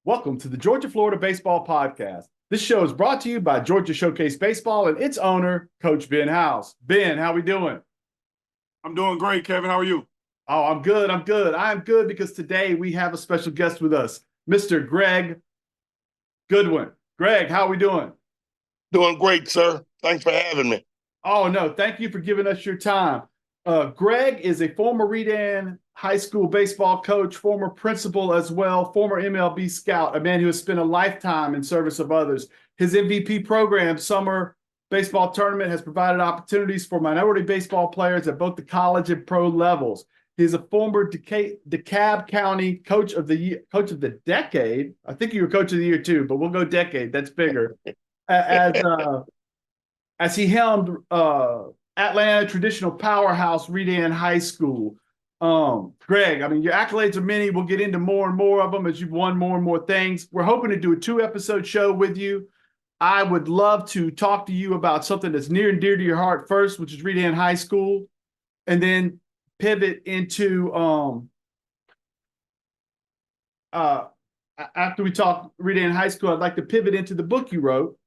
Welcome to the Georgia-Florida Baseball Podcast. This show is brought to you by Georgia Showcase Baseball and its owner, Coach Ben House. Ben, how we doing? I'm doing great, Kevin. How are you? Oh, I'm good. I'm good because today we have a special guest with us, Mr. Greg Goodwin. Greg, how are we doing? Doing great, sir. Thanks for having me. Oh, no, thank you for giving us your time. Greg is a former Redan high school baseball coach, former principal as well, former MLB scout, a man who has spent a lifetime in service of others. His MVP program, Summer Baseball Tournament, has provided opportunities for minority baseball players at both the college and pro levels. He's a former DeKalb County coach of the decade. I think you were coach of the year too, but we'll go decade. That's bigger. As he helmed Atlanta traditional powerhouse Redan High School. Greg, I mean, your accolades are many. We'll get into more and more of them as you've won more and more things. We're hoping to do a 2-episode show with you. I would love to talk to you about something that's near and dear to your heart first, which is Redan High School, and then pivot into after we talk Redan High School, I'd like to pivot into the book you wrote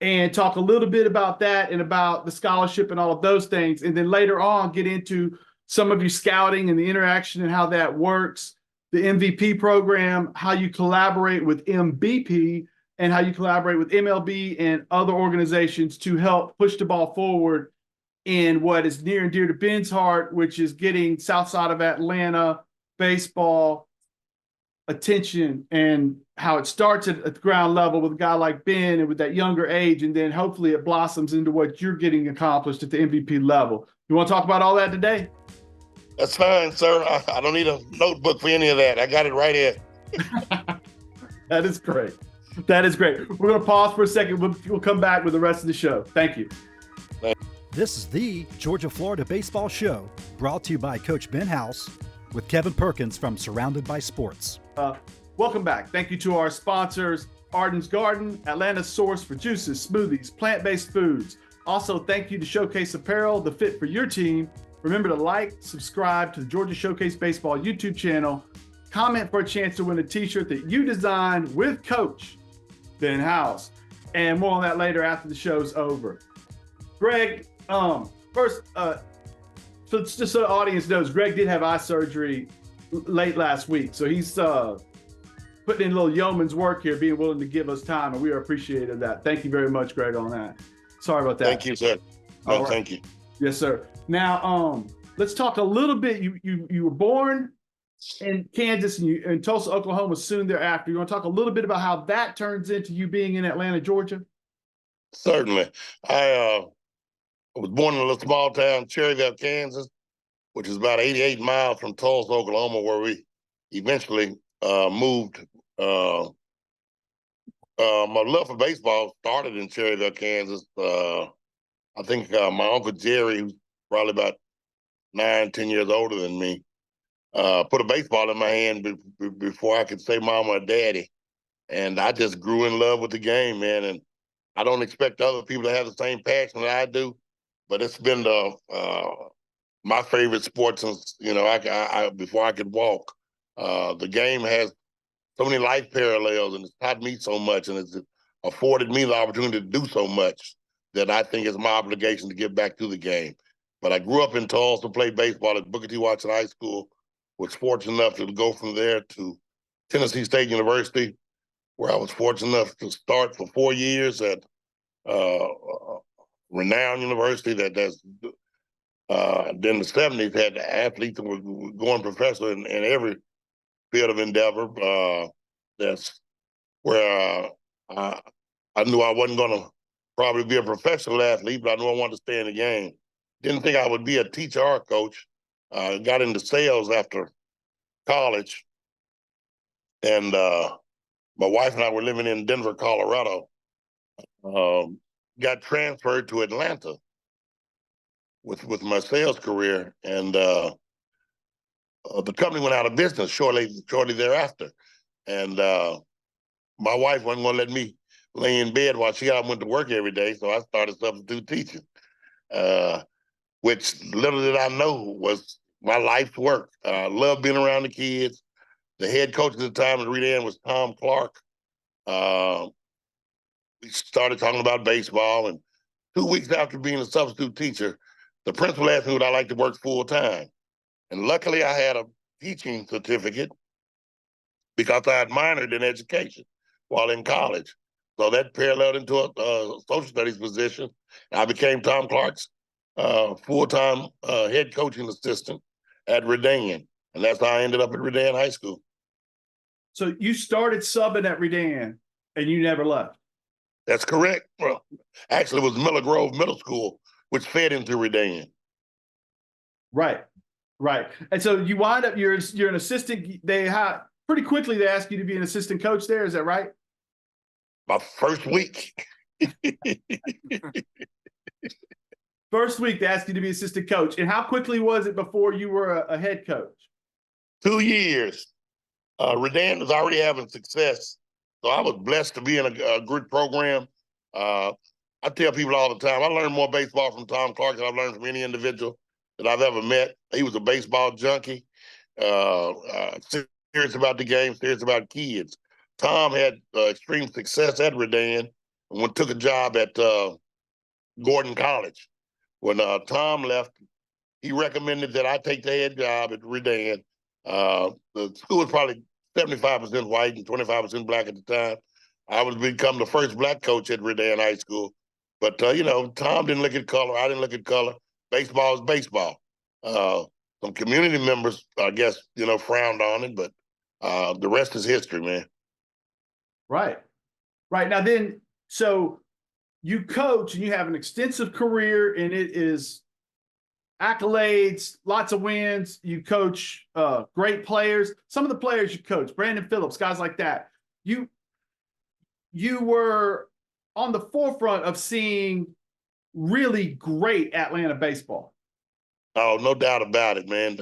and talk a little bit about that and about the scholarship and all of those things. And then later on, get into some of your scouting and the interaction and how that works, the MVP program, how you collaborate with MBP, and how you collaborate with MLB and other organizations to help push the ball forward in what is near and dear to Ben's heart, which is getting south side of Atlanta baseball attention, and how it starts at the ground level with a guy like Ben and with that younger age, and then hopefully it blossoms into what you're getting accomplished at the MVP level. You want to talk about all that today? That's fine, sir. I don't need a notebook for any of that. I got it right here. That is great. That is great. We're going to pause for a second. We'll come back with the rest of the show. Thank you. This is the Georgia-Florida Baseball Show, brought to you by Coach Ben House with Kevin Perkins from Surrounded by Sports. Welcome back. Thank you to our sponsors, Arden's Garden, Atlanta's source for juices, smoothies, plant-based foods. Also, thank you to Showcase Apparel, the fit for your team. Remember to like, subscribe to the Georgia Showcase Baseball YouTube channel. Comment for a chance to win a t-shirt that you designed with Coach Ben House. And more on that later after the show's over. Greg, first, so just so the audience knows, Greg did have eye surgery late last week. So he's putting in a little yeoman's work here, being willing to give us time, and we are appreciative of that. Thank you very much, Greg, on that. Sorry about that. Thank you, sir. No, right. Thank you. Yes, sir. Now, let's talk a little bit. You were born in Kansas and Tulsa, Oklahoma soon thereafter. You want to talk a little bit about how that turns into you being in Atlanta, Georgia? Certainly. I was born in a little small town, Cherryville, Kansas, which is about 88 miles from Tulsa, Oklahoma, where we eventually moved. My love for baseball started in Cherryville, Kansas. I think my Uncle Jerry, who's probably about 9, 10 years older than me, put a baseball in my hand before I could say mama or daddy. And I just grew in love with the game, man. And I don't expect other people to have the same passion that I do, but it's been my favorite sport since, I before I could walk. The game has so many life parallels, and it's taught me so much, and it's afforded me the opportunity to do so much that I think it's my obligation to give back to the game. But I grew up in Tulsa, played baseball at Booker T. Watson High School, was fortunate enough to go from there to Tennessee State University, where I was fortunate enough to start for 4 years at renowned university that's then the 70s had athletes that were going professional in every field of endeavor. That's where I knew I wasn't going to probably be a professional athlete, but I knew I wanted to stay in the game. Didn't think I would be a teacher or a coach. Got into sales after college. And my wife and I were living in Denver, Colorado. Got transferred to Atlanta with my sales career, and the company went out of business shortly thereafter. And my wife wasn't going to let me lay in bed while she went to work every day, so I started substitute teaching, which little did I know was my life's work. I love being around the kids. The head coach at the time at Redan was Tom Clark. We started talking about baseball, and 2 weeks after being a substitute teacher, the principal asked me would I like to work full time. And luckily, I had a teaching certificate because I had minored in education while in college. So that paralleled into a social studies position. I became Tom Clark's full-time head coaching assistant at Redan. And that's how I ended up at Redan High School. So you started subbing at Redan and you never left. That's correct. Well, actually, it was Miller Grove Middle School, which fed into Redan. Right, right. And so you wind up, you're an assistant. Pretty quickly they ask you to be an assistant coach there. Is that right? My first week. First week they asked you to be assistant coach. And how quickly was it before you were a head coach? 2 years. Redan was already having success. So I was blessed to be in a good program. I tell people all the time, I learned more baseball from Tom Clark than I've learned from any individual that I've ever met. He was a baseball junkie, serious about the game, serious about kids. Tom had extreme success at Redan and took a job at Gordon College. When Tom left, he recommended that I take the head job at Redan. The school was probably 75% white and 25% black at the time. I was become the first black coach at Redan High School. But, Tom didn't look at color. I didn't look at color. Baseball is baseball. Some community members, I guess, frowned on it, but the rest is history, man. Right. Right. Now then, so you coach and you have an extensive career and it is accolades, lots of wins. You coach great players. Some of the players you coach, Brandon Phillips, guys like that. You were on the forefront of seeing really great Atlanta baseball. Oh, no doubt about it, man.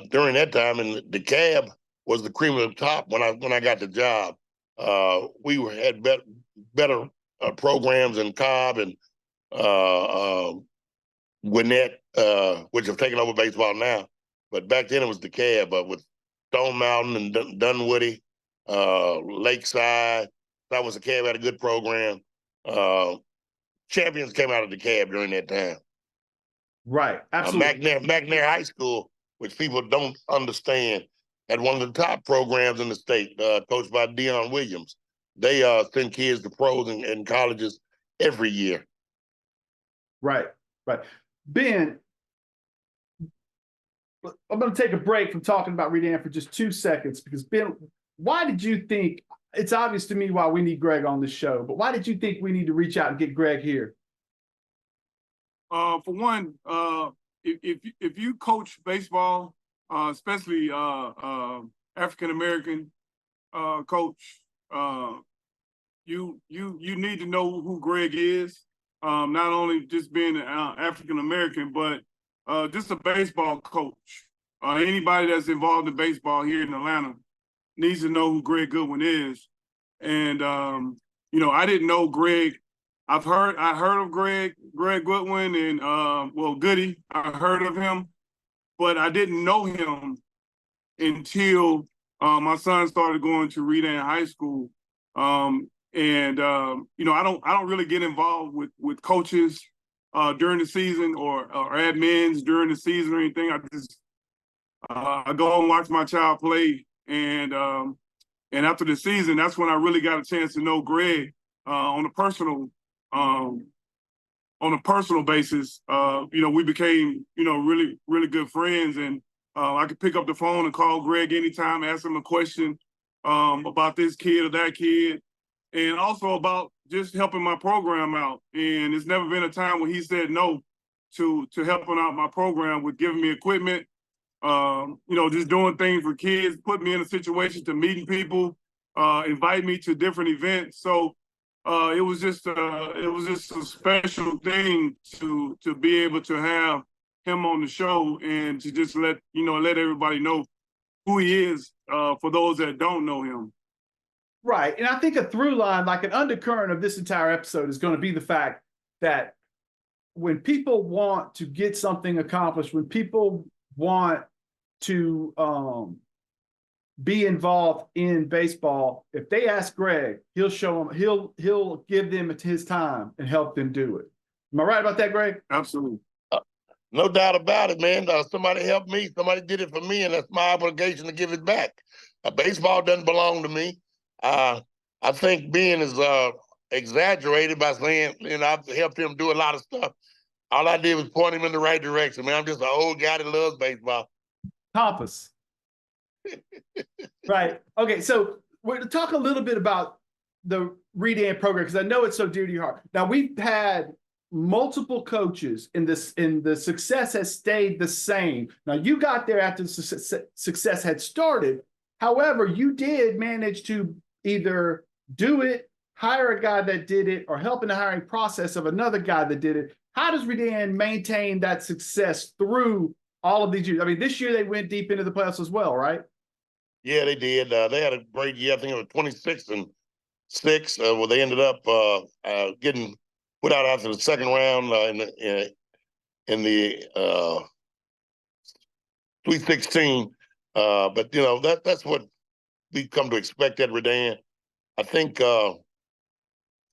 During that time, and the cab was the cream of the top when I got the job. We had better programs in Cobb and Gwinnett, which have taken over baseball now. But back then it was the cab with Stone Mountain and Dunwoody, Lakeside. That was the cab, had a good program. Champions came out of the cab during that time. Right, absolutely. McNair High School, which people don't understand, had one of the top programs in the state, coached by Dion Williams. They send kids to pros and colleges every year. Right, right. Ben, I'm going to take a break from talking about Redan for just 2 seconds because, Ben, why did you think, it's obvious to me why we need Greg on this show, but why did you think we need to reach out and get Greg here? For one, if you coach baseball, especially African American coach, you need to know who Greg is. Not only just being African American, but just a baseball coach. Anybody that's involved in baseball here in Atlanta needs to know who Greg Goodwin is. And I didn't know Greg. I heard of Greg Goodwin and Goody. I heard of him, but I didn't know him until my son started going to Redan High School. I don't really get involved with coaches during the season or admins during the season or anything. I go and watch my child play, and after the season, that's when I really got a chance to know Greg on a personal basis. We became really, really good friends, and I could pick up the phone and call Greg anytime, ask him a question about this kid or that kid, and also about just helping my program out. And it's never been a time when he said no to helping out my program with giving me equipment, just doing things for kids, put me in a situation to meeting people, invite me to different events. So it was just a special thing to be able to have him on the show and to just let everybody know who he is for those that don't know him. Right. And I think a through line, like an undercurrent of this entire episode, is going to be the fact that when people want to get something accomplished, when people want to be involved in baseball, if they ask Greg, he'll show them, he'll give them his time and help them do it. Am I right about that, Greg? Absolutely. No doubt about it, man. Somebody helped me. Somebody did it for me, and that's my obligation to give it back. Baseball doesn't belong to me. I think being is exaggerated by saying, I've helped him do a lot of stuff. All I did was point him in the right direction, man. I'm just an old guy that loves baseball. Compass. Right. Okay. So we're to talk a little bit about the Redan program because I know it's so dear to your heart. Now we've had multiple coaches in this, and the success has stayed the same. Now you got there after the success had started. However, you did manage to either do it, hire a guy that did it, or help in the hiring process of another guy that did it. How does Redan maintain that success through all of these years? I mean, this year they went deep into the playoffs as well, right? Yeah, they did. They had a great year. I think it was 26-6. Well, they ended up getting put out after the second round in the Sweet 16. But that's what we come to expect at Redan. I think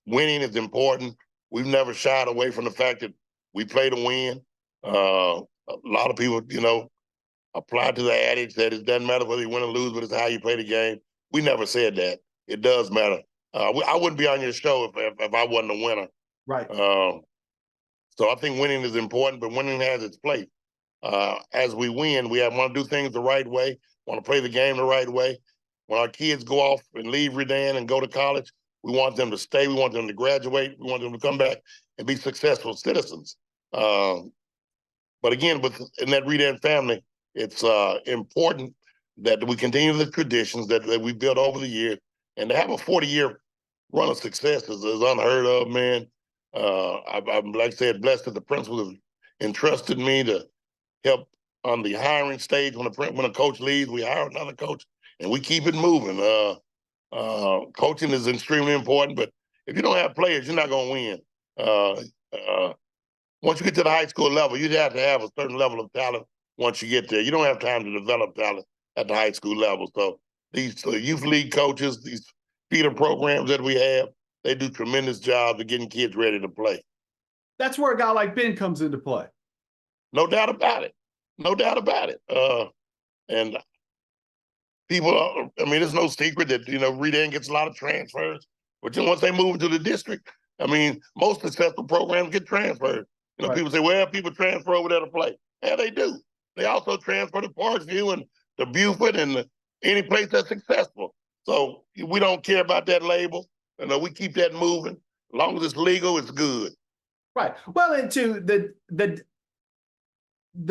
winning is important. We've never shied away from the fact that we play to win. A lot of people, apply to the adage that it doesn't matter whether you win or lose, but it's how you play the game. We never said that. It does matter. I wouldn't be on your show if I wasn't a winner. Right. So I think winning is important, but winning has its place. As we win, we want to do things the right way, want to play the game the right way. When our kids go off and leave Redan and go to college, we want them to stay. We want them to graduate. We want them to come back and be successful citizens. But again, in that Redan family, it's important that we continue the traditions that we built over the years. And to have a 40-year run of success is unheard of, man. I'm, like I said, blessed that the principal has entrusted me to help on the hiring stage. When a coach leaves, we hire another coach, and we keep it moving. Coaching is extremely important, but if you don't have players, you're not going to win. Once you get to the high school level, you have to have a certain level of talent once you get there. You don't have time to develop talent at the high school level. So these youth league coaches, these feeder programs that we have, they do tremendous jobs of getting kids ready to play. That's where a guy like Ben comes into play. No doubt about it. No doubt about it. And people, it's no secret that, Redan gets a lot of transfers. But once they move into the district, most successful programs get transferred. Right. People say, well, people transfer over there to play. Yeah, they do. They also transfer to Parksview and to Buford and any place that's successful. So we don't care about that label. We keep that moving. As long as it's legal, it's good. Right. Well, into the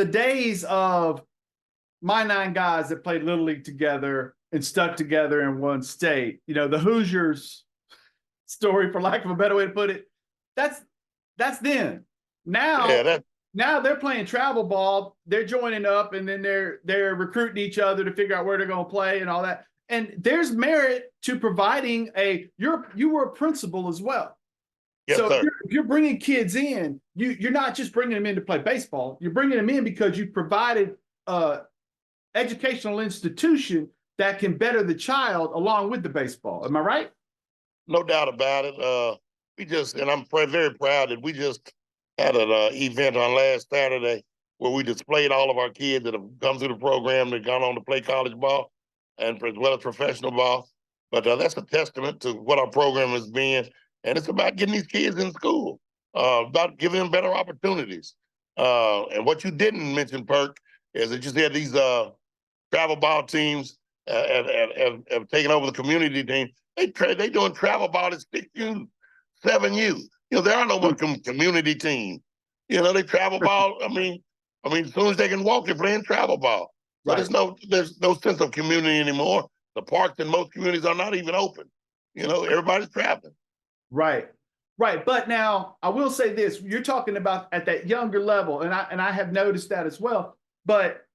days of my 9 guys that played Little League together and stuck together in one state, the Hoosiers story, for lack of a better way to put it, that's then. Now, now they're playing travel ball. They're joining up, and then they're recruiting each other to figure out where they're going to play and all that. And there's merit to providing you were a principal as well. Yes, so sir. if you're bringing kids in, you're not just bringing them in to play baseball. You're bringing them in because you've provided an educational institution that can better the child along with the baseball. Am I right? No doubt about it. And I'm very proud that we just had an event on last Saturday where we displayed all of our kids that have come through the program that gone on to play college ball and as well as professional ball. But that's a testament to what our program has been. And it's about getting these kids in school, about giving them better opportunities. And what you didn't mention, Perk, is that you said these travel ball teams have taken over the community team. They doing travel ball at 6U, 7U. There are no more community teams. They travel ball. As soon as they can walk, they're playing travel ball. So Right. there's no sense of community anymore. The parks in most communities are not even open. Everybody's traveling. Right. Right. But now I will say this, you're talking about at that younger level, and I have noticed that as well. But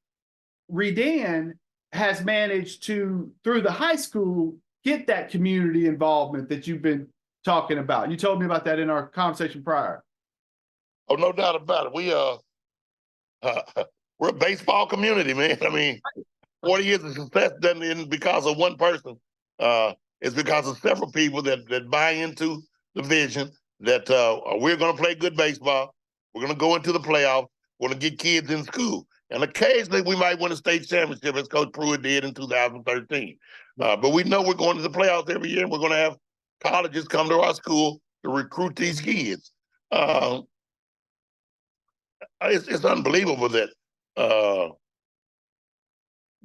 Redan has managed to, through the high school, get that community involvement that you've been talking about. You told me about that in our conversation prior. Oh, no doubt about it. We're a baseball community, man. 40 years of success doesn't end because of one person. It's because of several people that buy into the vision that we're going to play good baseball. We're going to go into the playoffs. We're going to get kids in school. And occasionally we might win a state championship, as Coach Pruitt did in 2013. But we know we're going to the playoffs every year, and we're going to have colleges come to our school to recruit these kids. It's unbelievable that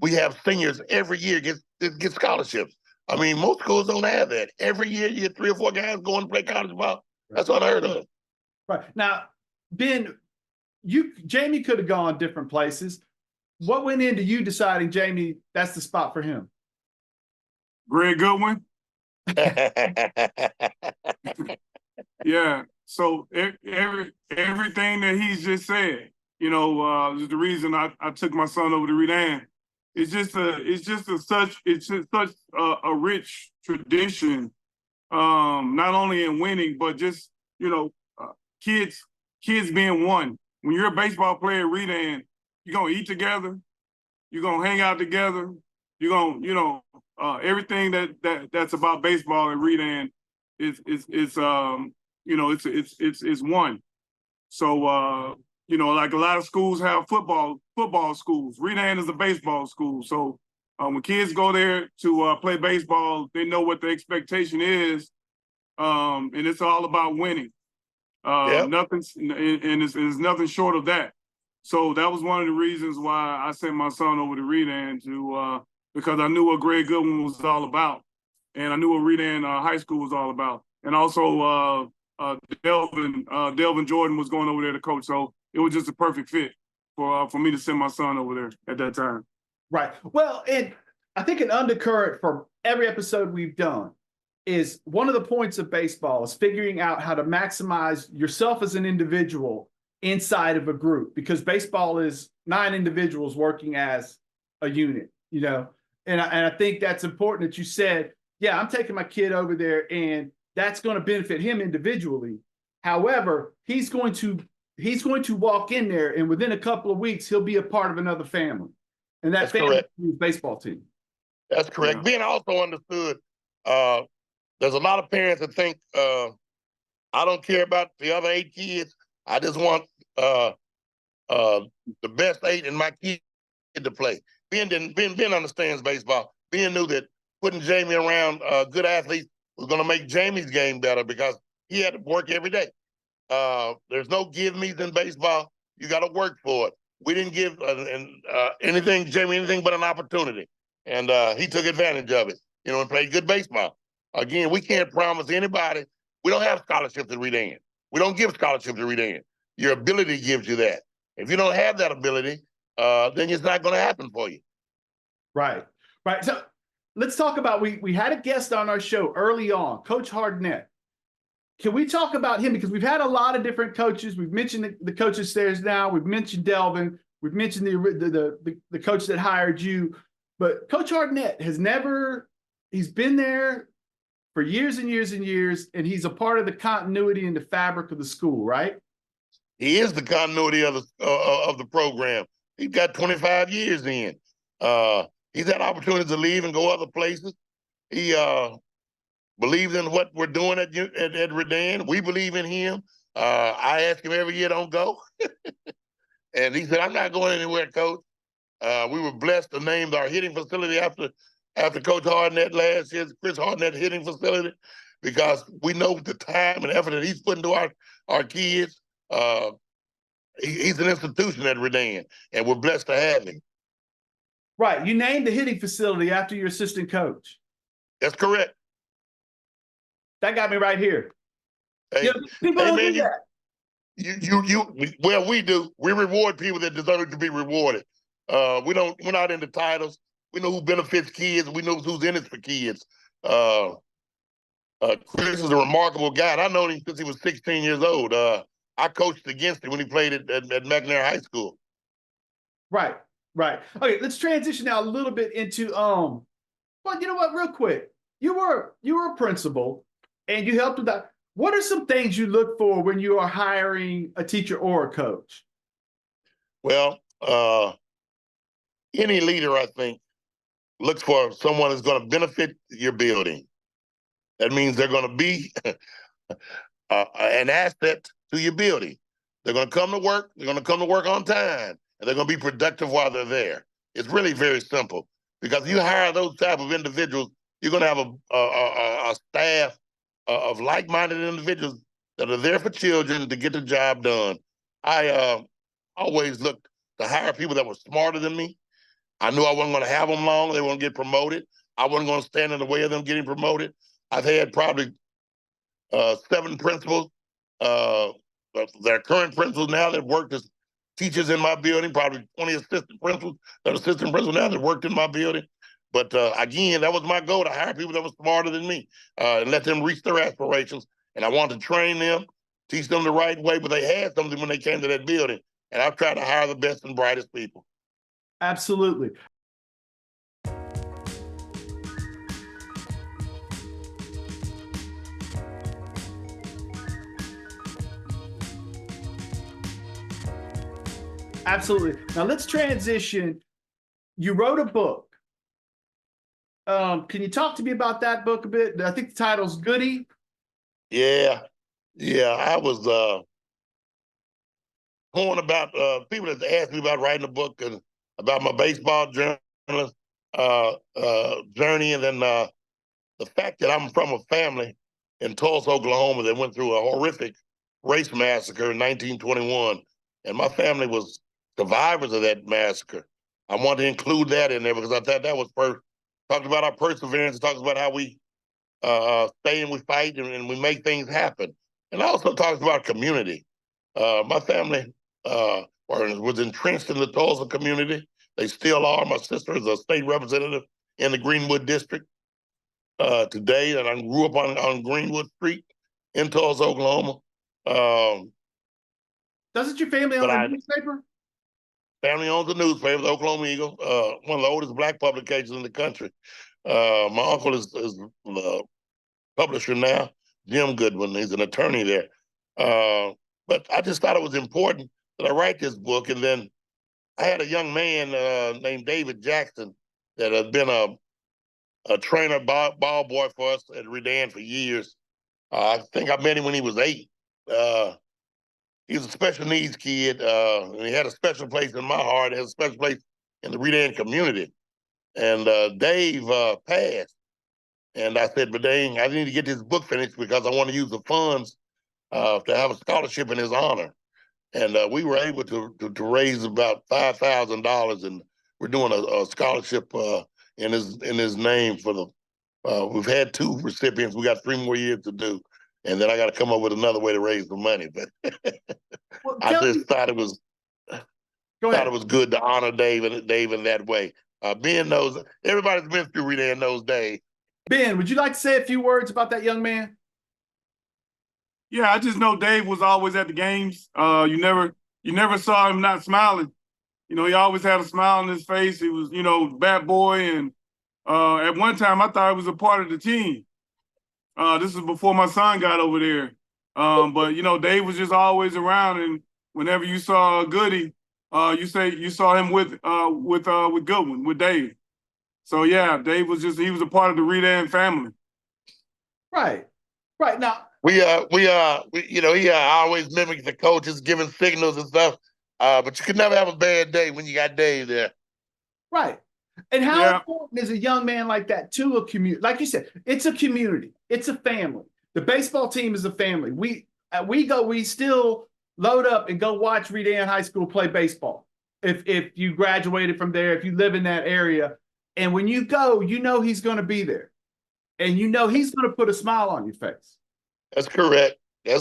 we have seniors every year get scholarships. I mean, most schools don't have that. Every year you get 3 or 4 guys going to play college ball. That's unheard of. Right. Now, Ben, Jamie could have gone different places. What went into you deciding, Jamie, that's the spot for him? Greg Goodwin. Yeah. So everything that he's just said, is the reason I took my son over to Redan. It's just such a rich tradition, not only in winning, but just kids being one. When you're a baseball player at Redan, you're gonna eat together, you're gonna hang out together, you're gonna everything that's about baseball at Redan is one. So like a lot of schools have football schools. Redan is a baseball school. So when kids go there to play baseball, they know what the expectation is, and it's all about winning. Yep. It's nothing short of that. So that was one of the reasons why I sent my son over to Redan because I knew what Greg Goodwin was all about, and I knew what Redan High School was all about, and also Delvin Jordan was going over there to coach. So it was just a perfect fit for me to send my son over there at that time. Right. Well, and I think an undercurrent for every episode we've done is one of the points of baseball is figuring out how to maximize yourself as an individual inside of a group, because baseball is 9 individuals working as a unit, and I think that's important that you said, yeah, I'm taking my kid over there and that's going to benefit him individually. However, he's going to walk in there and within a couple of weeks, he'll be a part of another family. And that's family is baseball team. That's correct. Yeah. Being also understood, there's a lot of parents that think, I don't care about the other 8 kids. I just want the best 8 in my kid to play. Ben understands baseball. Ben knew that putting Jamie around good athletes was going to make Jamie's game better because he had to work every day. There's no give me's in baseball. You got to work for it. We didn't give Jamie anything but an opportunity, and he took advantage of it. And played good baseball. Again, we can't promise anybody. We don't have scholarships at Redan. We don't give scholarships at Redan. Your ability gives you that. If you don't have that ability, then it's not going to happen for you. Right. So let's talk about, we had a guest on our show early on, Coach Hardnett. Can we talk about him? Because we've had a lot of different coaches. We've mentioned the coaches there's now. We've mentioned Delvin. We've mentioned the coach that hired you. But Coach Hardnett he's been there for years and years and years, and he's a part of the continuity and the fabric of the school, right? He is the continuity of the program. He's got 25 years in. He's had opportunities to leave and go other places. He believes in what we're doing at Redan. We believe in him. I ask him every year, don't go. And he said, I'm not going anywhere, Coach. We were blessed to name our hitting facility after Coach Hardnett last year's Chris Hardnett hitting facility, because we know the time and effort that he's putting to our kids. He's an institution at Redan, and we're blessed to have him. Right. You named the hitting facility after your assistant coach. That's correct. That got me right here. Hey, people don't do that. We do. We reward people that deserve to be rewarded. We're not into titles. We know who benefits kids. We know who's in it for kids. Chris is a remarkable guy. And I've known him since he was 16 years old. I coached against him when he played at McNair High School. Right. Okay, let's transition now a little bit into well, you know what, real quick. You were a principal and you helped with that. What are some things you look for when you are hiring a teacher or a coach? Well, any leader, I think, looks for someone that's going to benefit your building. That means they're going to be an asset to your building. They're going to come to work. They're going to come to work on time, and they're going to be productive while they're there. It's really very simple, because if you hire those type of individuals, you're going to have a staff of like-minded individuals that are there for children to get the job done. I always looked to hire people that were smarter than me. I knew I wasn't going to have them long. They weren't get promoted. I wasn't going to stand in the way of them getting promoted. I've had probably 7 principals. They're current principals now that worked as teachers in my building, probably 20 assistant principals that are assistant principals now that worked in my building. But again, that was my goal, to hire people that were smarter than me and let them reach their aspirations. And I wanted to train them, teach them the right way, but they had something when they came to that building. And I've tried to hire the best and brightest people. Absolutely. Absolutely. Now let's transition. You wrote a book. Can you talk to me about that book a bit? I think the title's Goody. Yeah. I was torn about people that asked me about writing a book and about my baseball journalist journey, and then the fact that I'm from a family in Tulsa, Oklahoma, that went through a horrific race massacre in 1921, and my family was survivors of that massacre. I wanted to include that in there because I thought that was first. Talked about our perseverance, talks about how we stay and we fight and we make things happen. And also talks about community. My family was entrenched in the Tulsa community. They still are. My sister is a state representative in the Greenwood district today, and I grew up on Greenwood Street in Tulsa, Oklahoma. Doesn't your family own a newspaper? Family owns a newspaper, the Oklahoma Eagle, one of the oldest black publications in the country. My uncle is the publisher now, Jim Goodwin. He's an attorney there. But I just thought it was important that I write this book. And then I had a young man named David Jackson that had been a trainer ball boy for us at Redan for years. I think I met him when he was 8. He was a special needs kid, and he had a special place in my heart. He has a special place in the Redan community. And Dave passed. And I said, but dang, I need to get this book finished because I want to use the funds to have a scholarship in his honor. And we were able to raise about $5,000, and we're doing a scholarship in his name for the. We've had 2 recipients. We got 3 more years to do, and then I got to come up with another way to raise the money. But Well, I just thought it was good to honor Dave in that way. Ben knows, everybody's been through Redan those days. Ben, would you like to say a few words about that young man? Yeah, I just know Dave was always at the games. You never saw him not smiling. You know, he always had a smile on his face. He was, bad boy. And at one time, I thought he was a part of the team. This was before my son got over there. But Dave was just always around. And whenever you saw Goody, you saw him with Goodwin, with Dave. So yeah, Dave was he was a part of the Redan family. Right now. We he always mimics the coaches, giving signals and stuff. But you could never have a bad day when you got Dave there. Right. And how important is a young man like that to a community? Like you said, it's a community. It's a family. The baseball team is a family. We still load up and go watch Redan High School play baseball. If you graduated from there, if you live in that area, and when you go, he's going to be there, and he's going to put a smile on your face. That's correct. And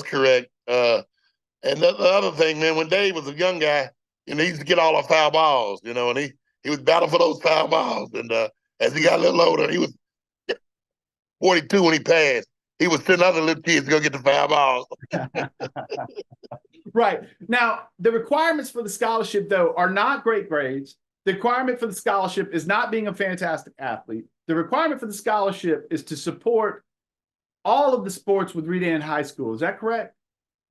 the other thing, man, when Dave was a young guy, he used to get all our foul balls, and he was battling for those foul balls. And as he got a little older, he was 42 when he passed. He was sending other little kids to go get the foul balls. Right. Now, the requirements for the scholarship, though, are not great grades. The requirement for the scholarship is not being a fantastic athlete. The requirement for the scholarship is to support all of the sports with Redan High School. Is that correct?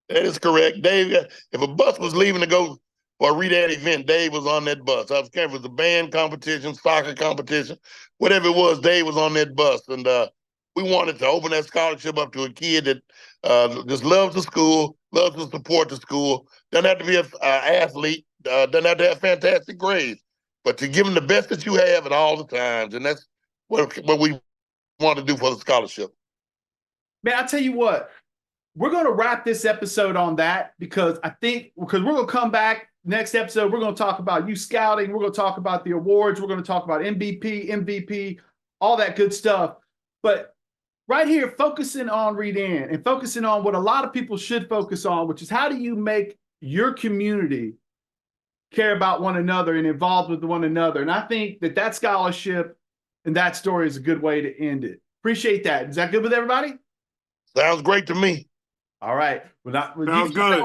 That is correct. Dave, if a bus was leaving to go for a Redan event, Dave was on that bus. I was careful. It was a band competition, soccer competition, whatever it was, Dave was on that bus. And we wanted to open that scholarship up to a kid that just loves the school, loves to support the school, doesn't have to be an athlete, doesn't have to have fantastic grades, but to give them the best that you have at all the times. And that's what we want to do for the scholarship. Man, I'll tell you what, we're going to wrap this episode on that because we're going to come back next episode. We're going to talk about youth scouting. We're going to talk about the awards. We're going to talk about MVP, all that good stuff. But right here, focusing on Redan and focusing on what a lot of people should focus on, which is how do you make your community care about one another and involved with one another. And I think that scholarship and that story is a good way to end it. Appreciate that. Is that good with everybody? Sounds great to me. All right. Sounds good.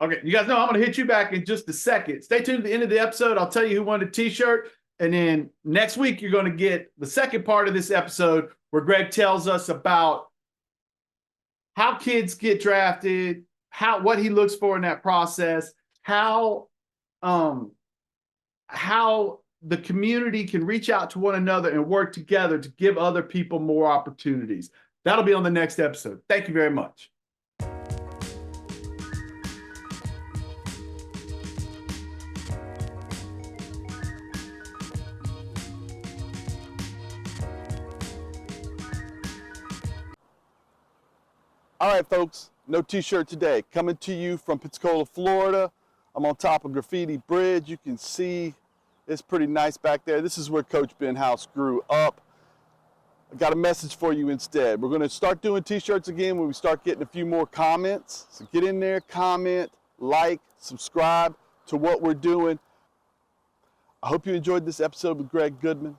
Okay, you guys know I'm going to hit you back in just a second. Stay tuned to the end of the episode. I'll tell you who won the t-shirt. And then next week, you're going to get the second part of this episode where Greg tells us about how kids get drafted, what he looks for in that process, how the community can reach out to one another and work together to give other people more opportunities. That'll be on the next episode. Thank you very much. All right, folks, no t-shirt today. Coming to you from Pensacola, Florida. I'm on top of Graffiti Bridge. You can see it's pretty nice back there. This is where Coach Ben House grew up. I got a message for you instead. We're going to start doing t-shirts again when we start getting a few more comments. So get in there, comment, like, subscribe to what we're doing. I hope you enjoyed this episode with Greg Goodwin.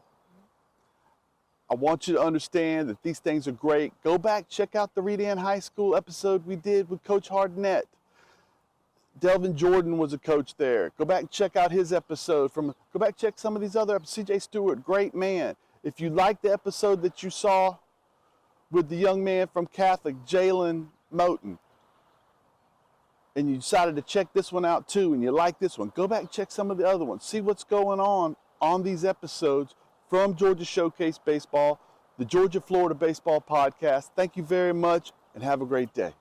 I want you to understand that these things are great. Go back, check out the Redan High School episode we did with Coach Hardnett. Delvin Jordan was a coach there. Go back and check out his episode. Go back, check some of these other episodes. CJ Stewart, great man. If you liked the episode that you saw with the young man from Catholic, Jalen Moten, and you decided to check this one out too, and you like this one, go back and check some of the other ones. See what's going on these episodes from Georgia Showcase Baseball, the Georgia Florida Baseball Podcast. Thank you very much and have a great day.